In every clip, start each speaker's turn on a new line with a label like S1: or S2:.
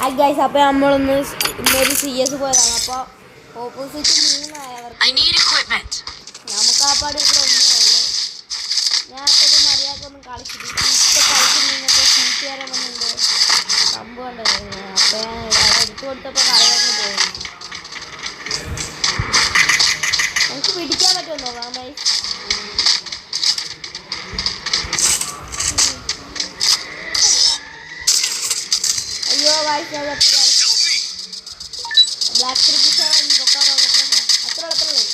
S1: Hi guys, അപ്പോൾ നമ്മളൊന്ന് ഇന്നൊരു CS പോയതാണ്. അപ്പോൾ ഓപ്പോസിറ്റ് 3 ആയവർക്ക് നമുക്ക് ആ പാട് ഇവിടെ ഒന്നേ ഉള്ളൂ. ഞാൻ അപ്പോഴും മര്യാദക്കൊന്നും കളിച്ചിട്ട് ഇപ്പോൾ കളിക്കുന്നതിനൊക്കെ കൂട്ടുകാരെ വന്നിട്ടുണ്ട് സംഭവം ഉണ്ട്. അപ്പോൾ ഞാൻ എടുത്തു കൊടുത്തപ്പോൾ കളിയൊക്കെ പോകുന്നു. നമുക്ക് പിടിക്കാൻ പറ്റുമോ നോക്കാം ഗൈസ്. അയ്യോ ഗൈസ്, ബ്ലാക്ക് ട്രിപ്പിച്ചാണ് പൊക്കാൻ വന്നിട്ടുണ്ട്. അത്ര എളുപ്പമല്ലേ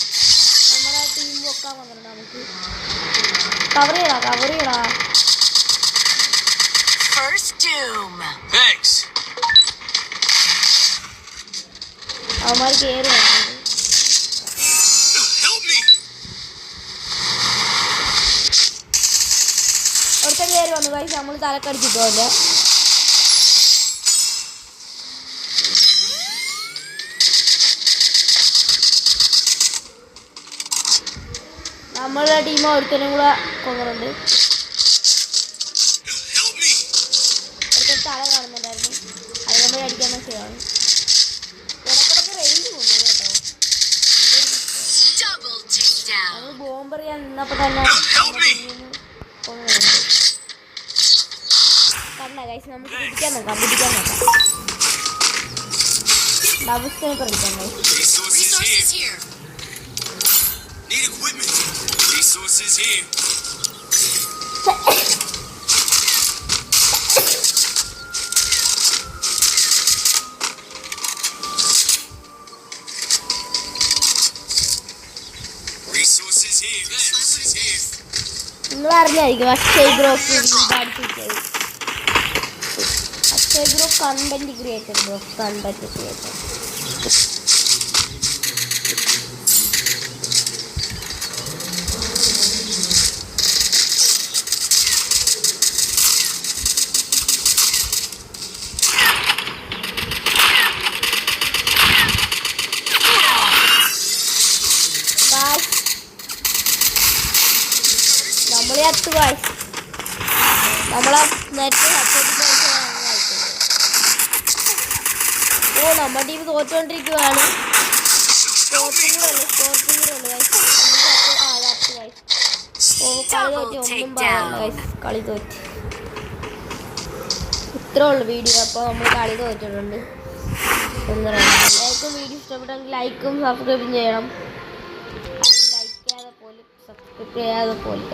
S1: നമ്മുടെ ടീം പൊക്കാൻ വന്നിട്ടുണ്ട്. നമുക്ക് കവർ ചെയ്യടാ അവന്മാർ കയറി വന്നിട്ടുണ്ട്. ഒരുത്തൻ കയറി വന്നു ഗൈസ്, നമ്മൾ തലക്കടിച്ചിട്ടോ അല്ലേ. നമ്മളുടെ ടീം ഒരുത്തനും കൂടെ കൊണ്ടുണ്ട്. ഒരുത്തൻ തല കാണുന്നുണ്ടായിരുന്നു, അത് നമ്മൾ അടിക്കാൻ ശരിയാണ്. ഇടക്കിടക്ക് റേഞ്ച് പോകുന്നു കേട്ടോ. നമ്മൾ ബോംബർ ചെയ്യാൻ നിന്നപ്പോൾ തന്നെ കൊണ്ടുവരുന്നുണ്ട്. കണ്ട ഗൈസ്, നമുക്ക് പിടിക്കാൻ നോക്കാം. ഡബിൾസിനെ പിടിക്കാൻ ഗൈസ്.
S2: Resources here.
S1: നിങ്ങൾ അറിഞ്ഞായിരിക്കും അക്ഷയ് ബ്രോക്ക് കണ്ടന്റ് ക്രിയേറ്റർ നമ്മളെ നേരത്തെ നമ്മുടെ ടീം തോറ്റുകൊണ്ടിരിക്കുകയാണ്. കളി തോറ്റ്. ഇത്രേ ഉള്ളു വീഡിയോ. അപ്പോൾ നമ്മൾ കളി തോറ്റിട്ടുണ്ട്. എല്ലാവർക്കും വീഡിയോ ഇഷ്ടപ്പെട്ടെങ്കിൽ ലൈക്കും സബ്സ്ക്രൈബും ചെയ്യണം. ലൈക്ക് ചെയ്യാതെ പോലും സബ്സ്ക്രൈബ് ചെയ്യാതെ പോലും